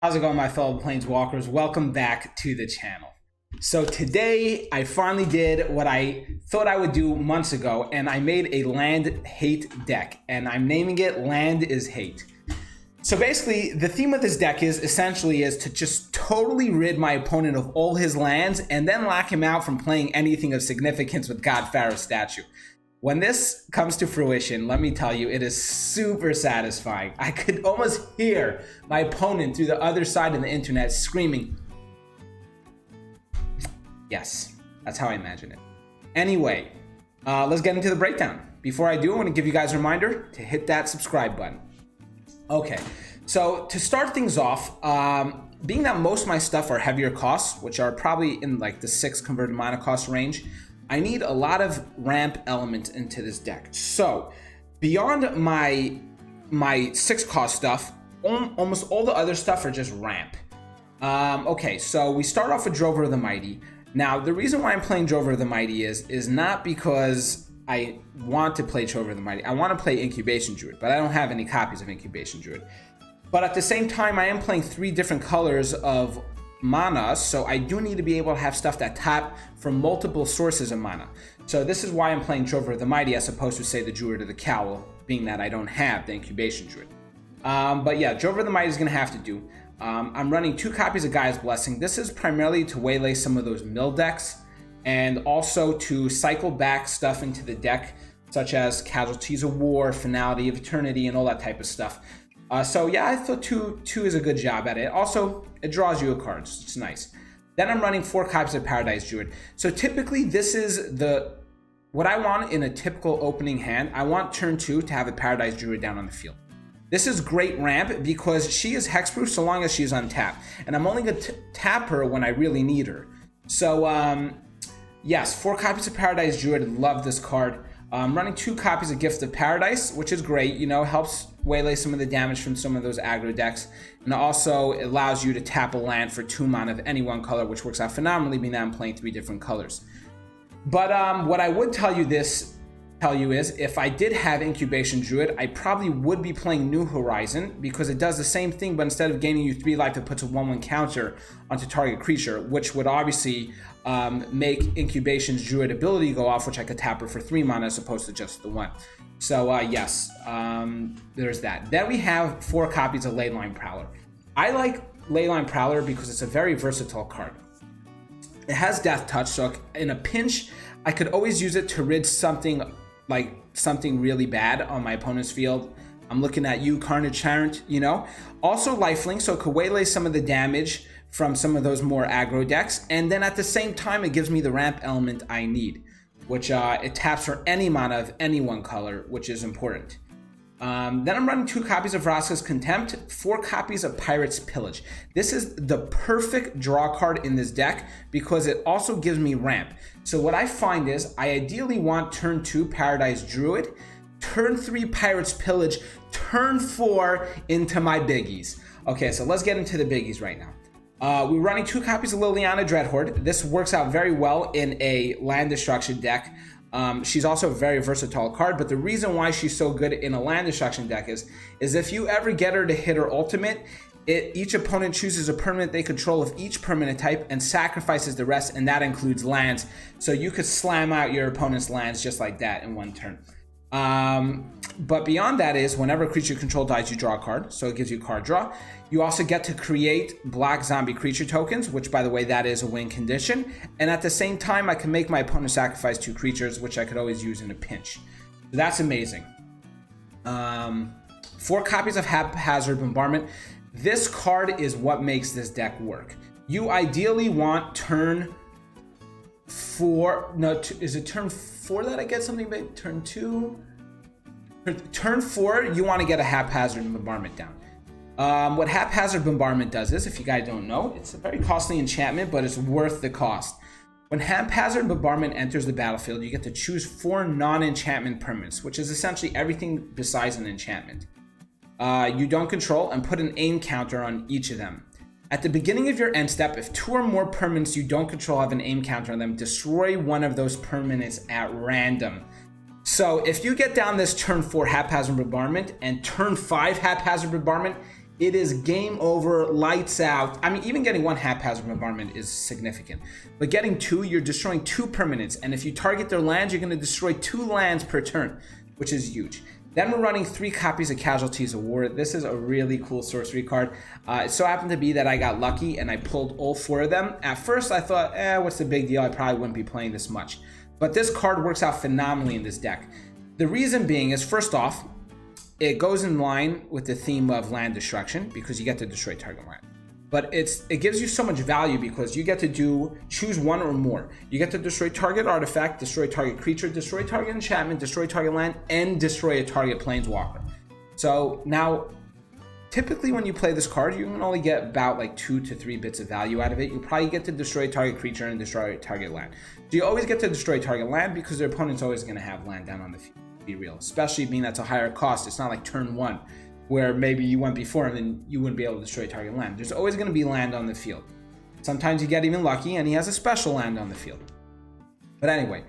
How's it going, my fellow planeswalkers? Welcome back to the channel. So today I finally did what I thought I would do months ago, and I made a land hate deck, and I'm naming it Land is Hate. So basically the theme of this deck is to just totally rid my opponent of all his lands and then lock him out from playing anything of significance with God Pharaoh's statue. When this comes to fruition, let me tell you, it is super satisfying. I could almost hear my opponent through the other side of the internet screaming. Yes, that's how I imagine it. Anyway, let's get into the breakdown. Before I do, I want to give you guys a reminder to hit that subscribe button. Okay, so to start things off, being that most of my stuff are heavier costs, which are probably in like the 6 converted mana cost range, I need a lot of ramp elements into this deck. So beyond my 6 cost stuff, almost all the other stuff are just ramp. Okay, so we start off with Drover of the Mighty. Now, the reason why I'm playing Drover of the Mighty is not because I want to play Drover of the Mighty. I want to play Incubation Druid, but I don't have any copies of Incubation Druid. But at the same time, I am playing 3 different colors of mana, so I do need to be able to have stuff that tap from multiple sources of mana. So this is why I'm playing Drover of the Mighty as opposed to, say, the Druid of the Cowl, being that I don't have the Incubation Druid. But yeah, Drover of the Mighty is going to have to do. I'm running 2 copies of Gaia's Blessing. This is primarily to waylay some of those mill decks and also to cycle back stuff into the deck, such as Casualties of War, Finality of Eternity, and all that type of stuff. So yeah, I thought 2 is a good job at it. Also, it draws you a card, so it's nice. Then I'm running 4 copies of Paradise Druid. So typically this is what I want in a typical opening hand. I want turn 2 to have a Paradise Druid down on the field. This is great ramp because she is hexproof so long as she's untapped. And I'm only going to tap her when I really need her. So yes, 4 copies of Paradise Druid. Love this card. I'm running 2 copies of Gift of Paradise, which is great. You know, helps waylay some of the damage from some of those aggro decks. And also allows you to tap a land for 2 mana of any one color, which works out phenomenally, being that I'm playing 3 different colors. But what I would tell you is, if I did have Incubation Druid, I probably would be playing New Horizon because it does the same thing, but instead of gaining you 3 life, it puts a 1/1 counter onto target creature, which would obviously make Incubation's Druid ability go off, which I could tap her for 3 mana as opposed to just the 1. So yes, there's that. Then we have 4 copies of Leyline Prowler. I like Leyline Prowler because it's a very versatile card. It has Death Touch, so in a pinch, I could always use it to rid something really bad on my opponent's field. I'm looking at you, Carnage Tyrant, you know. Also lifelink, so it could waylay some of the damage from some of those more aggro decks. And then at the same time, it gives me the ramp element I need, which it taps for any mana of any one color, which is important. Then I'm running 2 copies of Vraska's Contempt, 4 copies of Pirate's Pillage. This is the perfect draw card in this deck because it also gives me ramp. So what I find is I ideally want turn 2 Paradise Druid, turn 3 Pirate's Pillage, turn 4 into my biggies. Okay, so let's get into the biggies right now. We're running 2 copies of Liliana Dreadhorde. This works out very well in a land destruction deck. She's also a very versatile card, but the reason why she's so good in a land destruction deck is if you ever get her to hit her ultimate, each opponent chooses a permanent they control of each permanent type and sacrifices the rest, and that includes lands. So you could slam out your opponent's lands just like that in 1 turn. But beyond that is whenever a creature you control dies, you draw a card, so it gives you card draw. You also get to create black zombie creature tokens, which, by the way, that is a win condition. And at the same time, I can make my opponent sacrifice 2 creatures, which I could always use in a pinch. So that's amazing. 4 copies of Haphazard Bombardment. This card is what makes this deck work. You ideally want turn 4. No, is it turn 4 that I get something big? Turn 2? Turn 4, you want to get a Haphazard Bombardment down. What Haphazard Bombardment does is, if you guys don't know, it's a very costly enchantment, but it's worth the cost. When Haphazard Bombardment enters the battlefield, you get to choose 4 non-enchantment permanents, which is essentially everything besides an enchantment. You don't control, and put an aim counter on each of them. At the beginning of your end step, if 2 or more permanents you don't control have an aim counter on them, destroy one of those permanents at random. So if you get down this turn 4 Haphazard Bombardment and turn 5 Haphazard Bombardment, it is game over, lights out. I mean, even getting one haphazard bombardment is significant. But getting two, you're destroying 2 permanents. And if you target their lands, you're going to destroy 2 lands per turn, which is huge. Then we're running 3 copies of Casualties of War. This is a really cool sorcery card. It so happened to be that I got lucky and I pulled all 4 of them. At first, I thought, what's the big deal? I probably wouldn't be playing this much. But this card works out phenomenally in this deck. The reason being is, first off, it goes in line with the theme of land destruction because you get to destroy target land. But it gives you so much value because you get to choose 1 or more. You get to destroy target artifact, destroy target creature, destroy target enchantment, destroy target land, and destroy a target planeswalker. So now, typically when you play this card, you can only get about like 2 to 3 bits of value out of it. You probably get to destroy target creature and destroy target land. So you always get to destroy target land because their opponent's always going to have land down on the field. Be real, especially being that's a higher cost. It's not like turn 1 where maybe you went before and then you wouldn't be able to destroy target land. There's always going to be land on the field. Sometimes you get even lucky and he has a special land on the field. But anyway,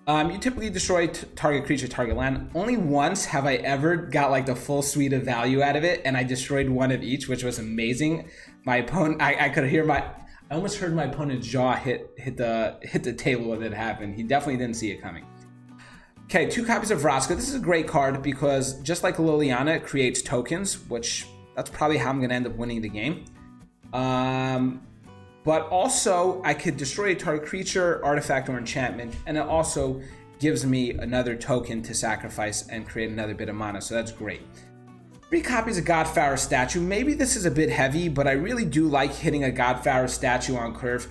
you typically destroy target creature, target land. Only once have I ever got like the full suite of value out of it, and I destroyed 1 of each, which was amazing. My opponent, I could hear I almost heard my opponent's jaw hit the table when it happened. He definitely didn't see it coming. Okay, 2 copies of Vraska. This is a great card because just like Liliana, it creates tokens, which that's probably how I'm going to end up winning the game. But also, I could destroy a target creature, artifact, or enchantment, and it also gives me another token to sacrifice and create another bit of mana, so that's great. 3 copies of Godfarer statue. Maybe this is a bit heavy, but I really do like hitting a Godfarer statue on curve.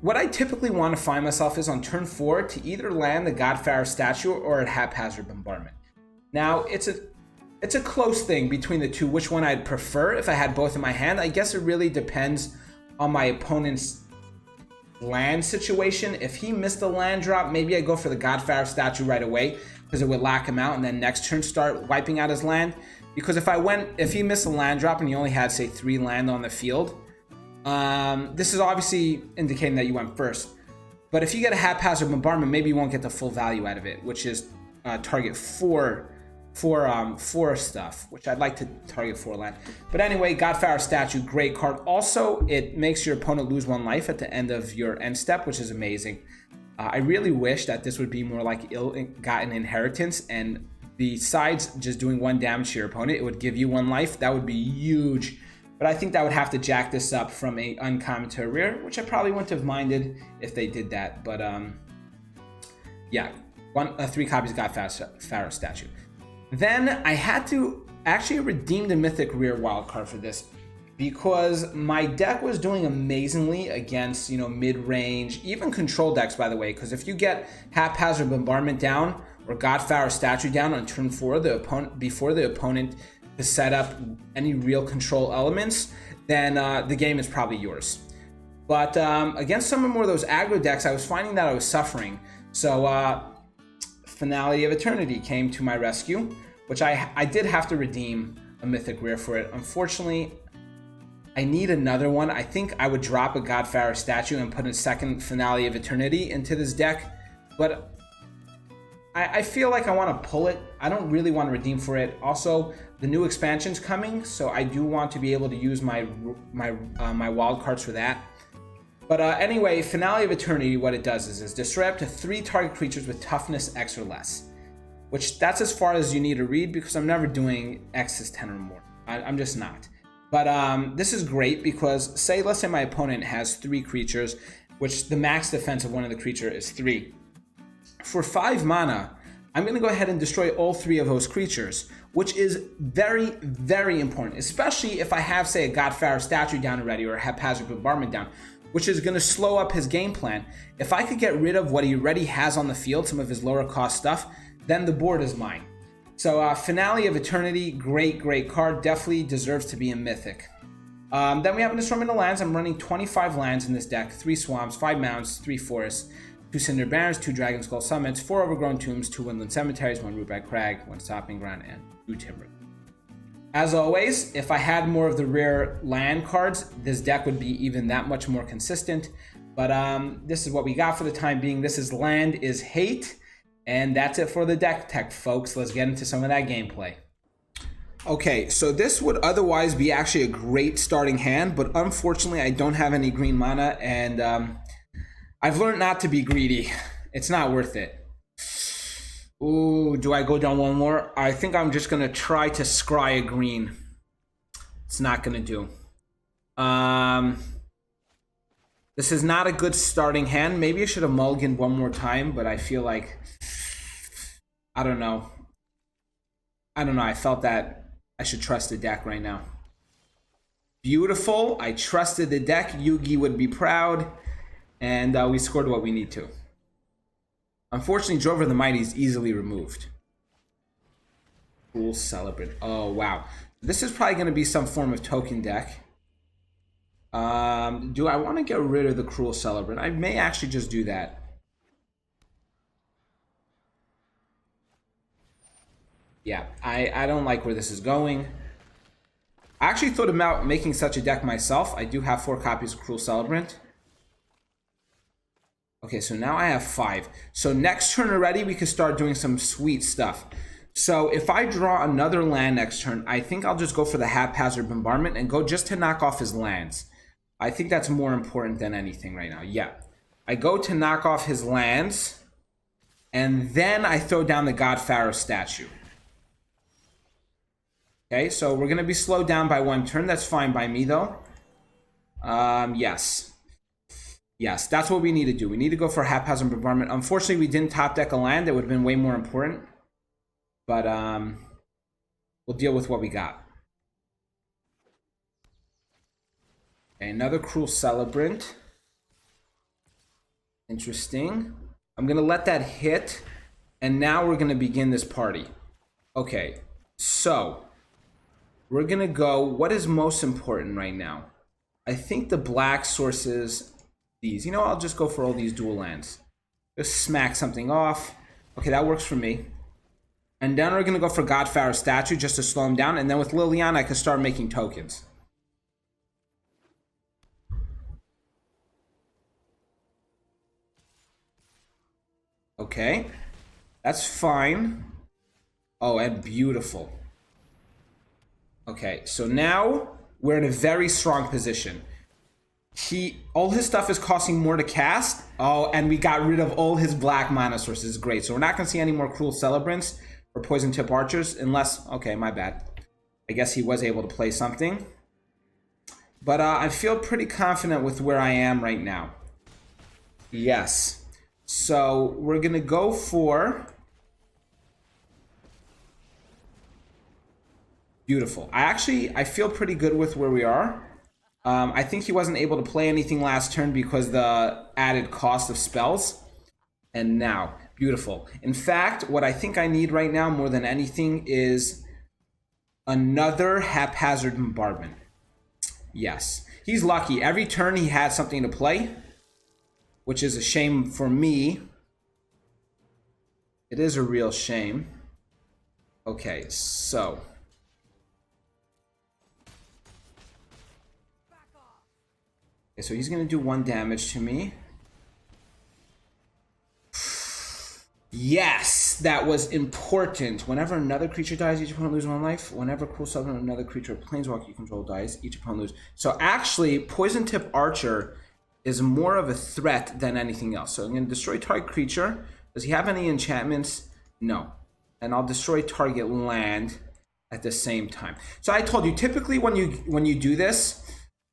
What I typically want to find myself is on turn 4 to either land the Godfarer statue or a haphazard bombardment. Now, it's a close thing between the two, which one I'd prefer if I had both in my hand. I guess it really depends on my opponent's land situation. If he missed the land drop, maybe I go for the Godfarer statue right away because it would lock him out and then next turn start wiping out his land. Because if he missed a land drop and he only had, say, 3 land on the field, this is obviously indicating that you went first. But if you get a haphazard bombardment, maybe you won't get the full value out of it, which is target 4 stuff, which I'd like to target 4 land. But anyway, Godfarer statue, great card. Also, it makes your opponent lose 1 life at the end of your end step, which is amazing. I really wish that this would be more like ill-gotten inheritance, and besides just doing 1 damage to your opponent, it would give you 1 life. That would be huge. But I think that would have to jack this up from a uncommon to a rare, which I probably wouldn't have minded if they did that. But yeah, 3 copies of Godfarer statue. Then I had to actually redeem the Mythic Rare wildcard for this because my deck was doing amazingly against, mid-range, even control decks, by the way, because if you get Haphazard Bombardment down or Godfarer statue down on turn 4, before the opponent to set up any real control elements, then the game is probably yours. But against some more of those aggro decks, I was finding that I was suffering. So Finality of Eternity came to my rescue, which I did have to redeem a Mythic Rare for it. Unfortunately, I need another one. I think I would drop a Godfarer statue and put a second Finale of Eternity into this deck, but I feel like I want to pull it. I don't really want to redeem for it. Also, the new expansion's coming, so I do want to be able to use my wild cards for that. But anyway, Finale of Eternity, what it does is destroy up to 3 target creatures with toughness X or less, which that's as far as you need to read because I'm never doing X is 10 or more. I'm just not. But this is great because let's say my opponent has 3 creatures, which the max defense of one of the creature is 3. For 5 mana, I'm going to go ahead and destroy all 3 of those creatures, which is very, very important, especially if I have, say, a Godfarer statue down already or a Haphazard Bombardment down, which is going to slow up his game plan. If I could get rid of what he already has on the field, some of his lower cost stuff, then the board is mine. So Finale of Eternity, great card, definitely deserves to be a Mythic. Then we have an Assortment of Lands. I'm running 25 lands in this deck, 3 Swamps, 5 Mountains, 3 Forests, 2 Cinder Barrens, 2 Dragon Skull Summits, 4 Overgrown Tombs, 2 Woodland Cemeteries, 1 Rootback Crag, 1 Stopping Ground, and 2 Timber. As always, if I had more of the rare land cards, this deck would be even that much more consistent. But this is what we got for the time being. This is Land is Hate. And that's it for the deck tech, folks. Let's get into some of that gameplay. Okay, so this would otherwise be actually a great starting hand, but unfortunately I don't have any green mana, and I've learned not to be greedy. It's not worth it. Ooh, do I go down one more? I think I'm just gonna try to scry a green. It's not gonna do. This is not a good starting hand. Maybe I should have mulliganed one more time, but I feel like, I don't know. I felt that I should trust the deck right now. Beautiful. I trusted the deck. Yugi would be proud. And we scored what we need to. Unfortunately, Drover the Mighty is easily removed. Cruel Celebrant. Oh, wow. This is probably going to be some form of token deck. Do I want to get rid of the Cruel Celebrant? I may actually just do that. Yeah, I don't like where this is going. I actually thought about making such a deck myself. I do have 4 copies of Cruel Celebrant. Okay, so now I have 5. So next turn already, we can start doing some sweet stuff. So if I draw another land next turn, I think I'll just go for the Haphazard Bombardment and go just to knock off his lands. I think that's more important than anything right now. Yeah. I go to knock off his lands, and then I throw down the God Pharaoh statue. Okay, so we're going to be slowed down by 1 turn. That's fine by me, though. Yes. Yes, that's what we need to do. We need to go for Haphazard Bombardment. Unfortunately, we didn't top deck a land. That would have been way more important. But we'll deal with what we got. Okay, another Cruel Celebrant. Interesting. I'm going to let that hit. And now we're going to begin this party. Okay, so we're going to go. What is most important right now? I think the black sources these. You know, I'll just go for all these dual lands. Just smack something off. Okay, that works for me. And then we're going to go for God Pharaoh statue just to slow him down. And then with Liliana, I can start making tokens. Okay, that's fine. Oh, and beautiful. Okay, so now we're in a very strong position. All his stuff is costing more to cast. Oh, and we got rid of all his black mana sources. Great. So we're not going to see any more Cruel Celebrants or Poison Tip Archers unless... Okay, my bad. I guess he was able to play something. But I feel pretty confident with where I am right now. Yes. So we're going to go for... Beautiful. I feel pretty good with where we are. I think he wasn't able to play anything last turn because the added cost of spells. And now, beautiful. In fact, what I think I need right now more than anything is another Haphazard Bombardment. Yes. He's lucky. Every turn he had something to play, which is a shame for me. It is a real shame. Okay, so... Okay, so he's going to do 1 damage to me. Yes, that was important. Whenever another creature dies, each opponent loses 1 life. Whenever Cruel Celebrant another creature or planeswalker you control dies, each opponent loses. So actually, Poison Tip Archer is more of a threat than anything else. So I'm going to destroy target creature. Does he have any enchantments? No. And I'll destroy target land at the same time. So I told you, typically when you do this,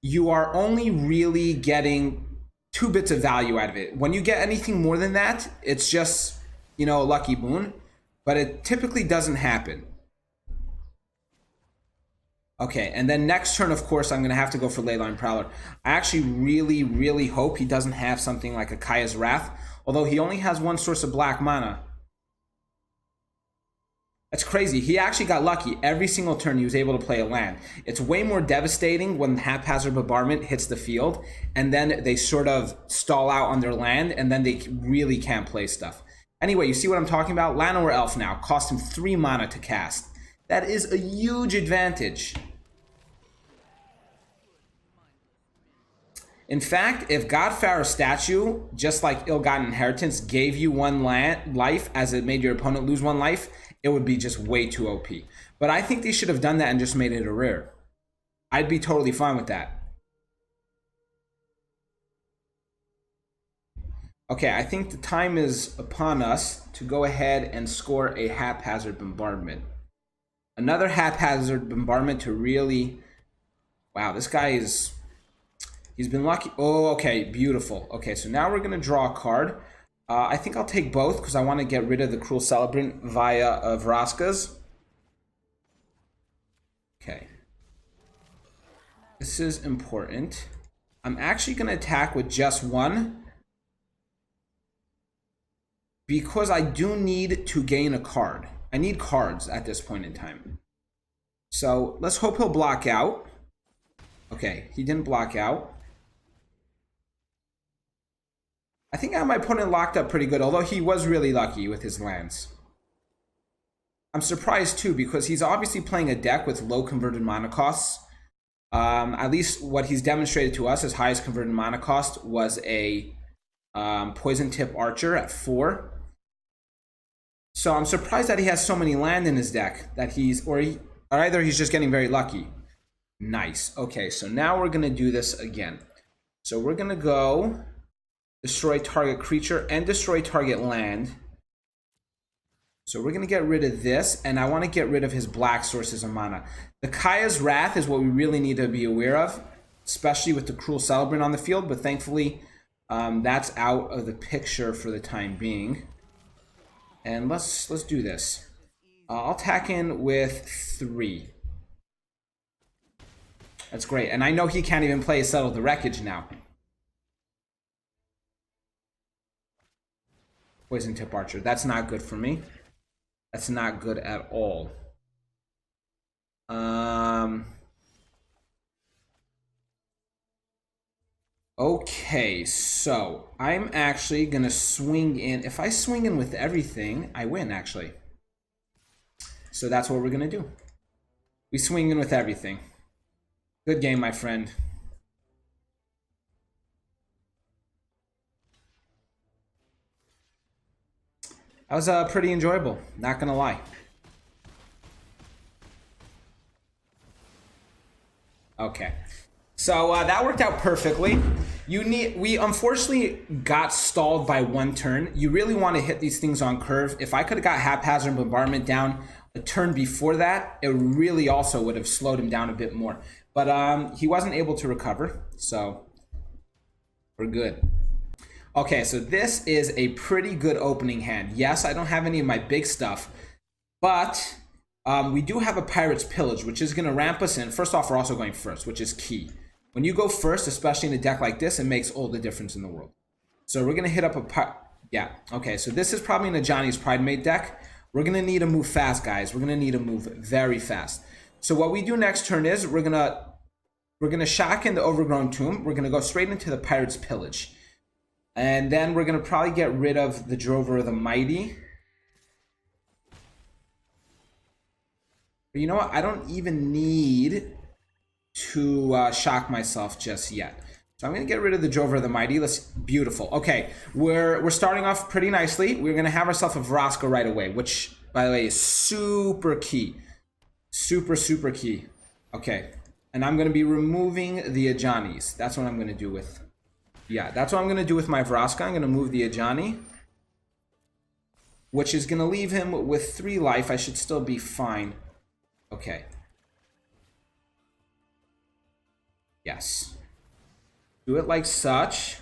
you are only really getting 2 bits of value out of it. When you get anything more than that, it's just, you know, a lucky boon. But it typically doesn't happen. Okay, and then next turn, of course, I'm going to have to go for Leyline Prowler. I actually really, really hope he doesn't have something like a Kaya's Wrath. Although he only has 1 source of black mana. That's crazy. He actually got lucky. Every single turn he was able to play a land. It's way more devastating when Haphazard Bombardment hits the field and then they sort of stall out on their land and then they really can't play stuff. Anyway, you see what I'm talking about? Llanowar Elf now. Cost him 3 mana to cast. That is a huge advantage. In fact, if Godfarer's statue, just like Ill-Gotten Inheritance, gave you one life as it made your opponent lose one life, it would be just way too OP. But I think they should have done that and just made it a rare. I'd be totally fine with that. Okay, I think the time is upon us to go ahead and score a haphazard bombardment. Another haphazard bombardment to really... Wow, this guy is... He's been lucky. Oh, okay, beautiful. Okay, so now we're going to draw a card. I think I'll take both because I want to get rid of the Cruel Celebrant via Vraska's. Okay. This is important. I'm actually going to attack with just one because I do need to gain a card. I need cards at this point in time. So let's hope he'll block out. Okay, he didn't block out. I think I have my opponent locked up pretty good, although he was really lucky with his lands. I'm surprised too, because he's obviously playing a deck with low converted mana costs. At least what he's demonstrated to us, his highest converted mana cost was a Poison Tip Archer at 4. So I'm surprised that he has so many land in his deck that or either he's just getting very lucky. Nice. Okay, so now we're gonna do this again. So we're gonna go destroy target creature and destroy target land. So we're gonna get rid of this, and I want to get rid of his black sources of mana. The Kaya's Wrath is what we really need to be aware of, especially with the Cruel Celebrant on the field, but thankfully that's out of the picture for the time being. And let's do this. I'll attack in with 3. That's great. And I know he can't even play Settle the Wreckage now. Poison Tip Archer. That's not good for me. That's not good at all. Okay, so I'm actually gonna swing in. If I swing in with everything, I win actually. So that's what we're gonna do. We swing in with everything. Good game, my friend. That was pretty enjoyable, not gonna lie. Okay, so that worked out perfectly. We unfortunately got stalled by 1 turn. You really want to hit these things on curve. If I could have got Haphazard Bombardment down a turn before that, it really also would have slowed him down a bit more. But he wasn't able to recover, so we're good. Okay, so this is a pretty good opening hand. Yes, I don't have any of my big stuff, but we do have a Pirate's Pillage, which is going to ramp us in. First off, we're also going first, which is key. When you go first, especially in a deck like this, it makes all the difference in the world. So we're going to hit up yeah, okay, so this is probably in a Johnny's Pride Mate deck. We're going to need to move fast, guys. We're going to need to move very fast. So what we do next turn is we're going to shock in the Overgrown Tomb. We're going to go straight into the Pirate's Pillage. And then we're going to probably get rid of the Drover of the Mighty. But you know what? I don't even need to shock myself just yet. So I'm going to get rid of the Drover of the Mighty. Beautiful. Okay, we're starting off pretty nicely. We're going to have ourselves a Vraska right away, which, by the way, is super key. Super, super key. Okay, and I'm going to be removing the Ajani's. That's what I'm going to do with... Yeah, that's what I'm going to do with my Vraska. I'm going to move the Ajani, which is going to leave him with 3 life. I should still be fine. Okay. Yes. Do it like such.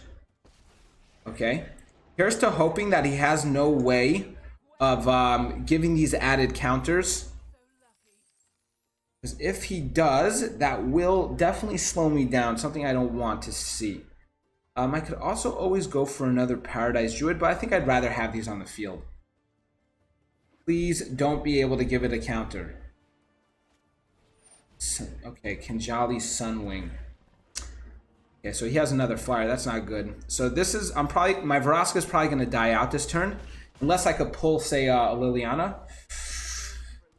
Okay. Here's to hoping that he has no way of giving these added counters. Because if he does, that will definitely slow me down. Something I don't want to see. I could also always go for another Paradise Druid, but I think I'd rather have these on the field. Please don't be able to give it a counter. Okay, Kinjali Sunwing. Okay, so he has another flyer. That's not good. So this is, my Vraska is probably going to die out this turn. Unless I could pull, say, a Liliana.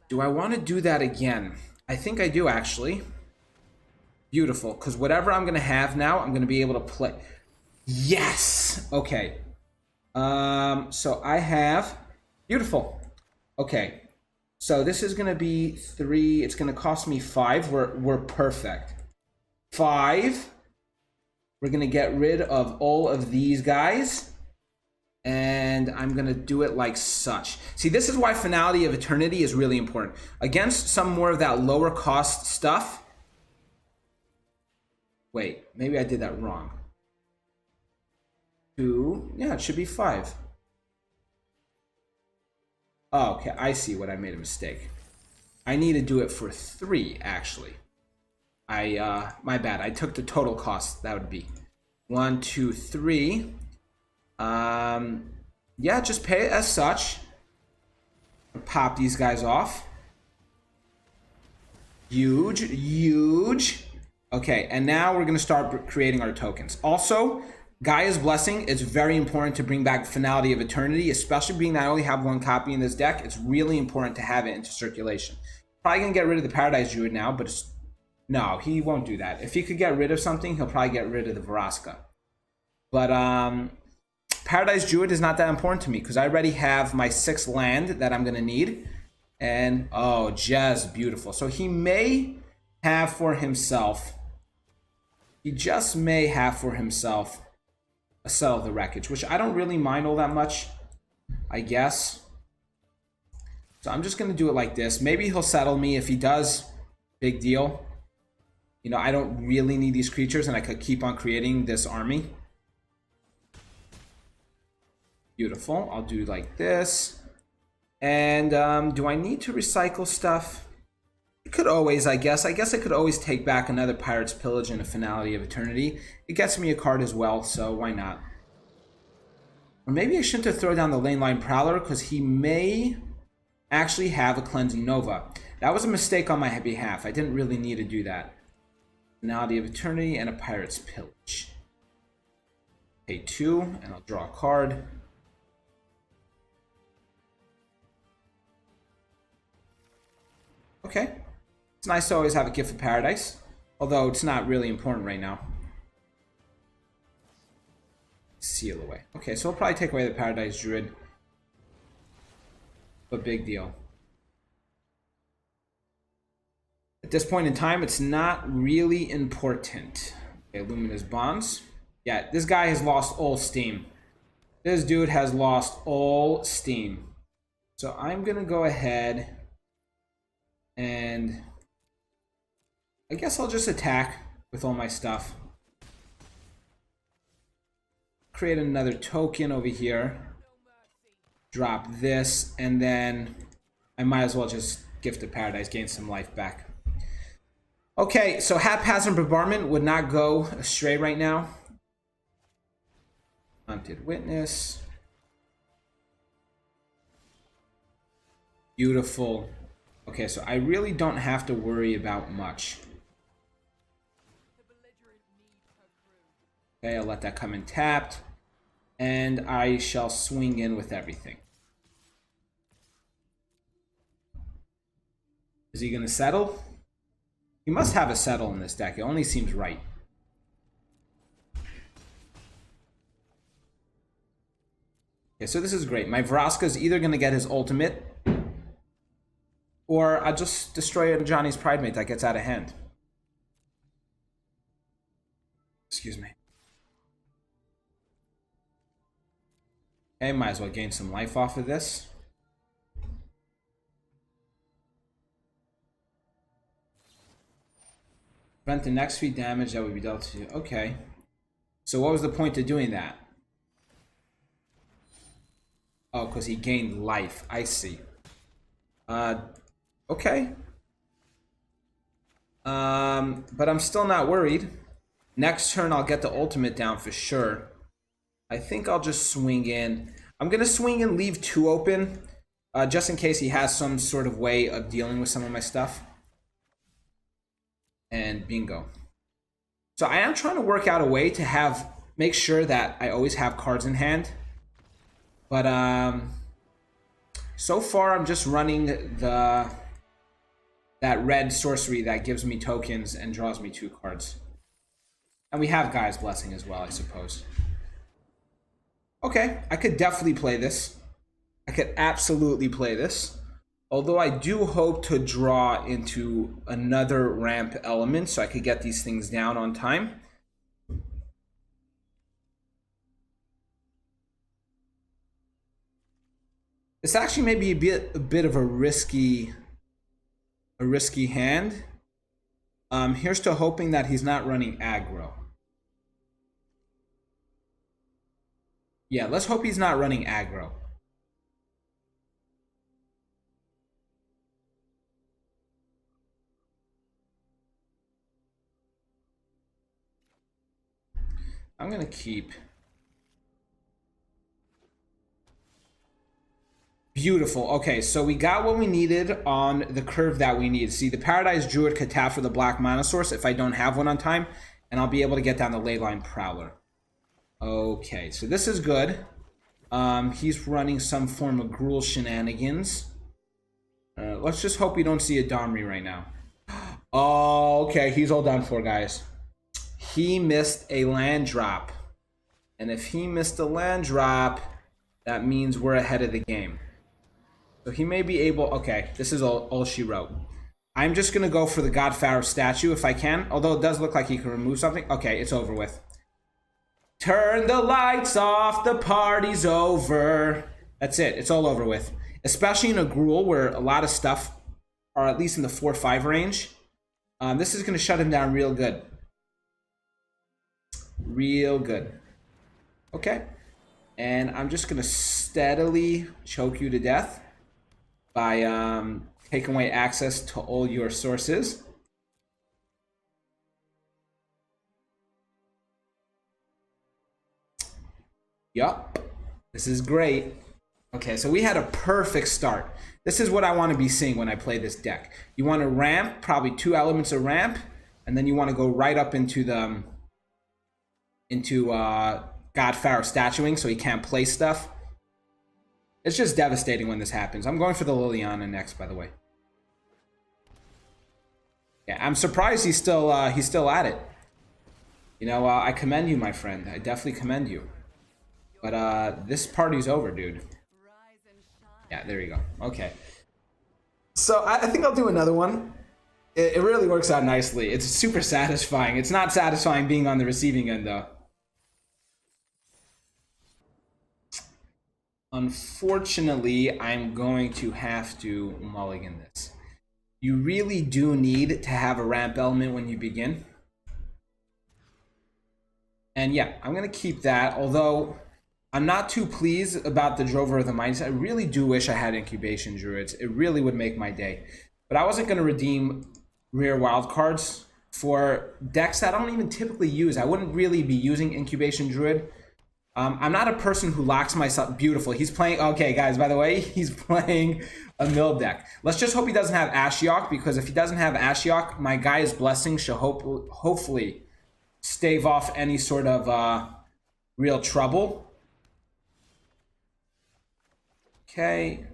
Do I want to do that again? I think I do, actually. Beautiful, because whatever I'm gonna have now, I'm gonna be able to play. Yes. Okay. So I have beautiful. Okay. So this is gonna be 3. It's gonna cost me 5. We're perfect. 5. We're gonna get rid of all of these guys. And I'm gonna do it like such. See, this is why Finality of Eternity is really important. Against some more of that lower cost stuff. Wait, maybe I did that wrong. 2, yeah, it should be 5. Oh, okay, I see what I made a mistake. I need to do it for 3, actually. My bad, I took the total cost. That would be 1, 2, 3. Yeah, just pay it as such. Pop these guys off. Huge, huge. Okay, and now we're gonna start creating our tokens. Also, Gaia's Blessing is very important to bring back Finality of Eternity, especially being that I only have 1 copy in this deck. It's really important to have it into circulation. Probably gonna get rid of the Paradise Druid now, but no, he won't do that. If he could get rid of something, he'll probably get rid of the Vraska. But Paradise Druid is not that important to me because I already have my 6th land that I'm gonna need. And oh, just beautiful. So he may have for himself. He just may have for himself a Settle the Wreckage, which I don't really mind all that much, I guess. So I'm just going to do it like this. Maybe he'll settle me. If he does, big deal. You know, I don't really need these creatures, and I could keep on creating this army. Beautiful. I'll do like this. And do I need to recycle stuff? I could always, I guess. I could always take back another Pirate's Pillage and a Finality of Eternity. It gets me a card as well, so why not? Or maybe I shouldn't have thrown down the Lane Line Prowler because he may actually have a Cleansing Nova. That was a mistake on my behalf. I didn't really need to do that. Finality of Eternity and a Pirate's Pillage. Pay 2, and I'll draw a card. Okay. It's nice to always have a Gift of Paradise, although it's not really important right now. Seal away. Okay, so we'll probably take away the Paradise Druid. But big deal. At this point in time, it's not really important. Okay, Luminous Bonds. Yeah, this guy has lost all steam. This dude has lost all steam. So I'm going to go ahead and I guess I'll just attack with all my stuff. Create another token over here. Drop this, and then I might as well just Gift of Paradise, gain some life back. Okay, so Haphazard Bombardment would not go astray right now. Hunted Witness. Beautiful. Okay, so I really don't have to worry about much. Okay, I'll let that come in tapped. And I shall swing in with everything. Is he going to settle? He must have a settle in this deck. It only seems right. Okay, so this is great. My Vraska is either going to get his ultimate, or I'll just destroy Johnny's Pridemate that gets out of hand. Excuse me. Okay, might as well gain some life off of this. Prevent the next feat damage that would be dealt to you. Okay. So what was the point of doing that? Oh, because he gained life. I see. Okay. But I'm still not worried. Next turn, I'll get the ultimate down for sure. I think I'll just swing in. I'm going to swing and leave 2 open, just in case he has some sort of way of dealing with some of my stuff. And bingo. So I am trying to work out a way to make sure that I always have cards in hand. But so far I'm just running that that red sorcery that gives me tokens and draws me 2 cards. And we have Gaia's Blessing as well, I suppose. Okay, I could definitely play this. I could absolutely play this. Although I do hope to draw into another ramp element so I could get these things down on time. This actually may be a bit of a risky hand. Here's to hoping that he's not running aggro. Yeah, let's hope he's not running aggro. I'm gonna keep. Beautiful. Okay, so we got what we needed on the curve that we need. See, the Paradise Druid could tap for the black mana source if I don't have one on time, and I'll be able to get down the Leyline Prowler. Okay, so this is good. He's running some form of Gruul shenanigans. Let's just hope we don't see a Domri right now. Oh, okay, he's all done for, guys. He missed a land drop. And if he missed a land drop, that means we're ahead of the game. So he may be able... Okay, this is all she wrote. I'm just going to go for the God Pharaoh statue if I can. Although it does look like he can remove something. Okay, it's over with. Turn the lights off, the party's over. That's it, it's all over with. Especially in a Gruul where a lot of stuff are at least in the 4-5 range. This is going to shut him down real good. Real good. Okay. And I'm just going to steadily choke you to death by taking away access to all your sources. Yup. This is great. Okay, so we had a perfect start. This is what I want to be seeing when I play this deck. You want to ramp, probably 2 elements of ramp, and then you want to go right up into the God Pharaoh statuing so he can't play stuff. It's just devastating when this happens. I'm going for the Liliana next, by the way. Yeah, I'm surprised he's still at it. You know, I commend you, my friend. I definitely commend you. But this party's over, dude. Yeah, there you go. Okay. So I think I'll do another one. It really works out nicely. It's super satisfying. It's not satisfying being on the receiving end, though. Unfortunately, I'm going to have to mulligan this. You really do need to have a ramp element when you begin. And yeah, I'm going to keep that, although I'm not too pleased about the Drover of the Mighty. I really do wish I had Incubation Druids. It really would make my day. But I wasn't going to redeem rare wildcards for decks that I don't even typically use. I wouldn't really be using Incubation Druid. I'm not a person who locks myself. Beautiful. He's playing... Okay, guys, by the way, he's playing a mill deck. Let's just hope he doesn't have Ashiok, because if he doesn't have Ashiok, my Gaia's Blessing should hopefully stave off any sort of real trouble. Okay.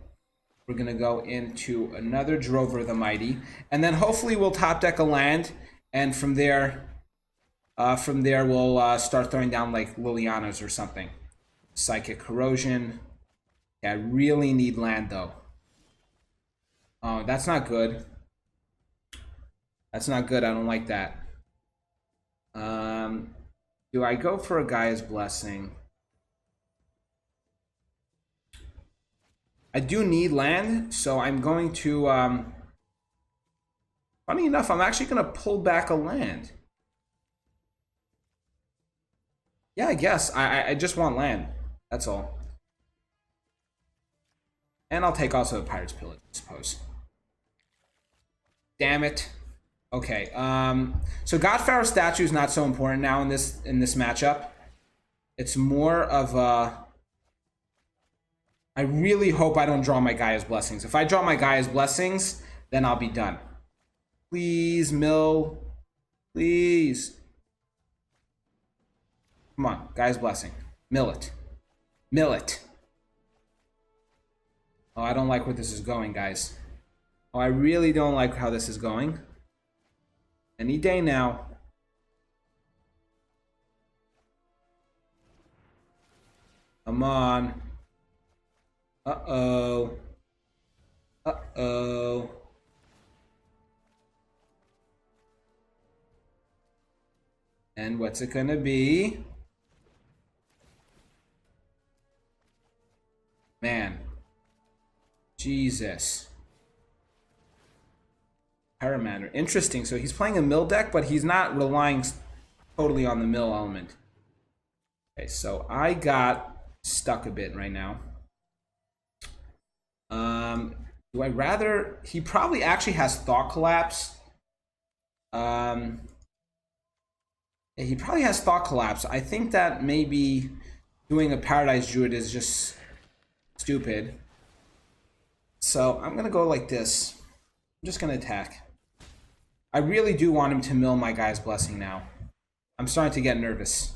We're going to go into another Drover the Mighty. And then hopefully we'll top deck a land. And from there we'll start throwing down like Lilianas or something. Psychic Corrosion. Yeah, I really need land though. Oh, that's not good. That's not good. I don't like that. Do I go for a Gaia's Blessing? I do need land, so I'm going to... funny enough, I'm actually going to pull back a land. Yeah, I guess. I just want land. That's all. And I'll take also a Pirate's Pillage, I suppose. Damn it. Okay. So God Pharaoh statue is not so important now in this matchup. It's more of a... I really hope I don't draw my Gaia's Blessings. If I draw my Gaia's Blessings, then I'll be done. Please, mill. Please. Come on, Gaia's Blessing. Mill it. Mill it. Oh, I don't like where this is going, guys. Oh, I really don't like how this is going. Any day now. Come on. Uh-oh. Uh-oh. And what's it gonna be? Man. Jesus. Paramander. Interesting. So he's playing a mill deck, but he's not relying totally on the mill element. Okay, so I got stuck a bit right now. Do I rather... He probably actually has Thought Collapse. He probably has Thought Collapse. I think that maybe doing a Paradise Druid is just stupid. So I'm going to go like this. I'm just going to attack. I really do want him to mill my guy's blessing now. I'm starting to get nervous.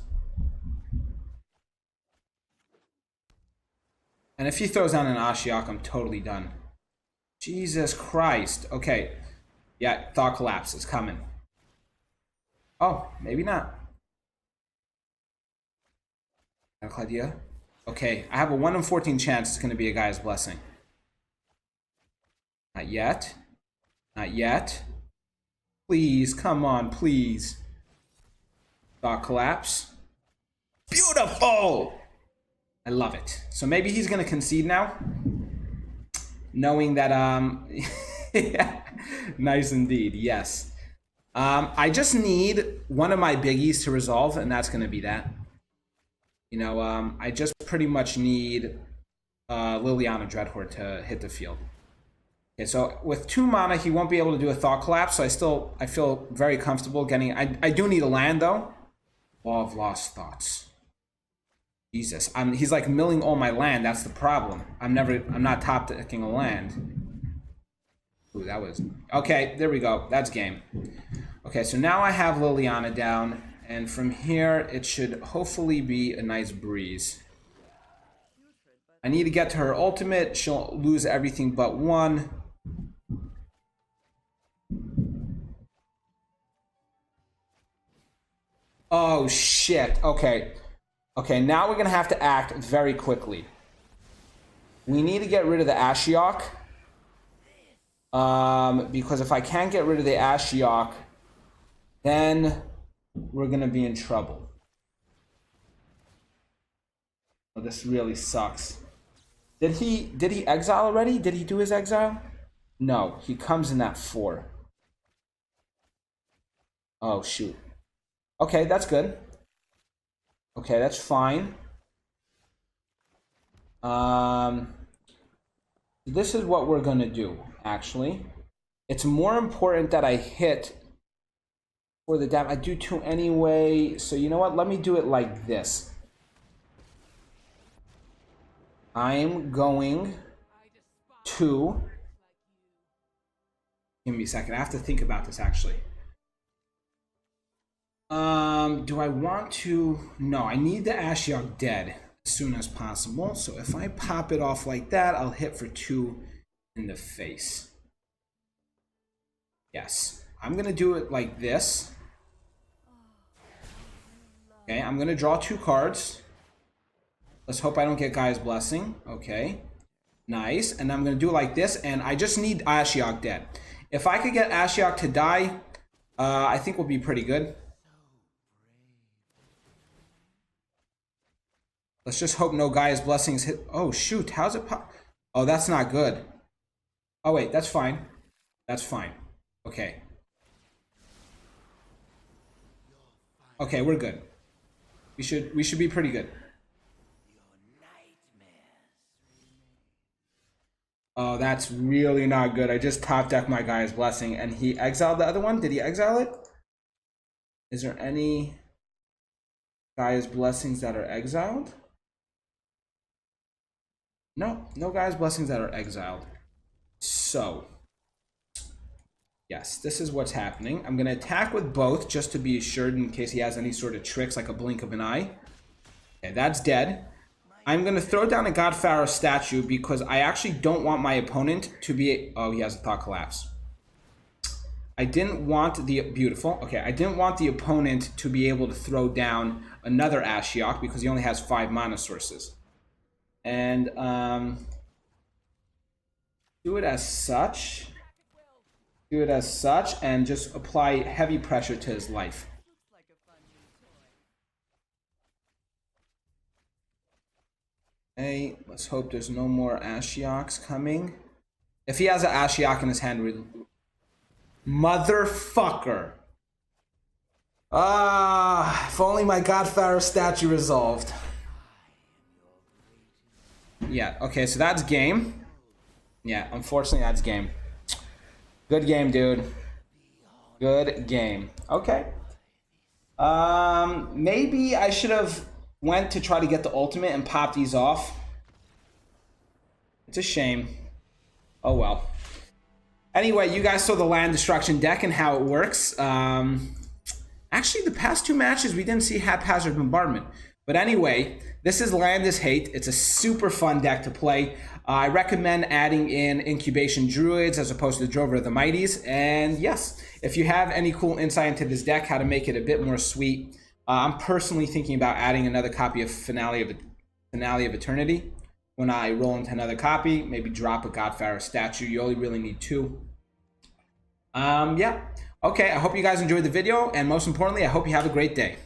And if he throws down an Ashiok, I'm totally done. Jesus Christ. Okay. Yeah, Thought Collapse is coming. Oh, maybe not. Claudia. Okay, I have a 1 in 14 chance it's going to be a guy's blessing. Not yet. Not yet. Please, come on, please. Thought Collapse. Beautiful! I love it. So maybe he's going to concede now. Knowing that, yeah, nice indeed, yes. I just need one of my biggies to resolve, and that's going to be that. You know, I just pretty much need Liliana Dreadhorde to hit the field. Okay, so with 2 mana, he won't be able to do a Thought Collapse, so I feel very comfortable getting... I do need a land, though. Law of Lost Thoughts. Jesus, he's like milling all my land. That's the problem. I'm not top decking a land. Ooh, that was okay. There we go. That's game. Okay, so now I have Liliana down, and from here it should hopefully be a nice breeze. I need to get to her ultimate. She'll lose everything but 1. Oh shit. Okay. Okay, now we're going to have to act very quickly. We need to get rid of the Ashiok. Because if I can't get rid of the Ashiok, then we're going to be in trouble. Oh, this really sucks. Did he exile already? Did he do his exile? No, he comes in at 4. Oh, shoot. Okay, that's good. Okay, that's fine. This is what we're going to do, actually. It's more important that I hit for the damage. I do 2 anyway, so you know what? Let me do it like this. I'm going to... Give me a second. I have to think about this, actually. Do I want to... No, I need the Ashiok dead as soon as possible. So if I pop it off like that, I'll hit for 2 in the face. Yes. I'm going to do it like this. Okay, I'm going to draw 2 cards. Let's hope I don't get Gaia's Blessing. Okay. Nice. And I'm going to do it like this, and I just need Ashiok dead. If I could get Ashiok to die, I think we'll be pretty good. Let's just hope no Gaia's Blessings hit. Oh, shoot. How's it pop? Oh, that's not good. Oh, wait. That's fine. That's fine. Okay. Okay, we're good. We should be pretty good. Oh, that's really not good. I just top decked my Gaia's Blessing, and he exiled the other one. Did he exile it? Is there any Gaia's Blessings that are exiled? No, no Gaia's Blessings that are exiled. So, yes, this is what's happening. I'm going to attack with both just to be assured in case he has any sort of tricks like a blink of an eye. Okay, that's dead. I'm going to throw down a God Pharaoh statue because I actually don't want my opponent to be... Oh, he has a Thought Collapse. I didn't want the... Beautiful. Okay, I didn't want the opponent to be able to throw down another Ashiok because he only has 5 mana sources. And do it as such. Do it as such and just apply heavy pressure to his life. Okay, let's hope there's no more Ashioks coming. If he has an Ashiok in his hand, motherfucker. If only my God Pharaoh statue resolved. Yeah, okay, so that's game. Yeah, unfortunately that's game. Good game, dude. Good game. Okay. Maybe I should have went to try to get the ultimate and pop these off. It's a shame. Oh well. Anyway, you guys saw the land destruction deck and how it works. Actually, the past 2 matches we didn't see haphazard bombardment. But anyway, this is Land is Hate. It's a super fun deck to play. I recommend adding in Incubation Druids as opposed to Drover of the Mighties. And yes, if you have any cool insight into this deck, how to make it a bit more sweet, I'm personally thinking about adding another copy of Finale of Eternity. When I roll into another copy, maybe drop a God Pharaoh statue. You only really need 2. Yeah. Okay, I hope you guys enjoyed the video, and most importantly, I hope you have a great day.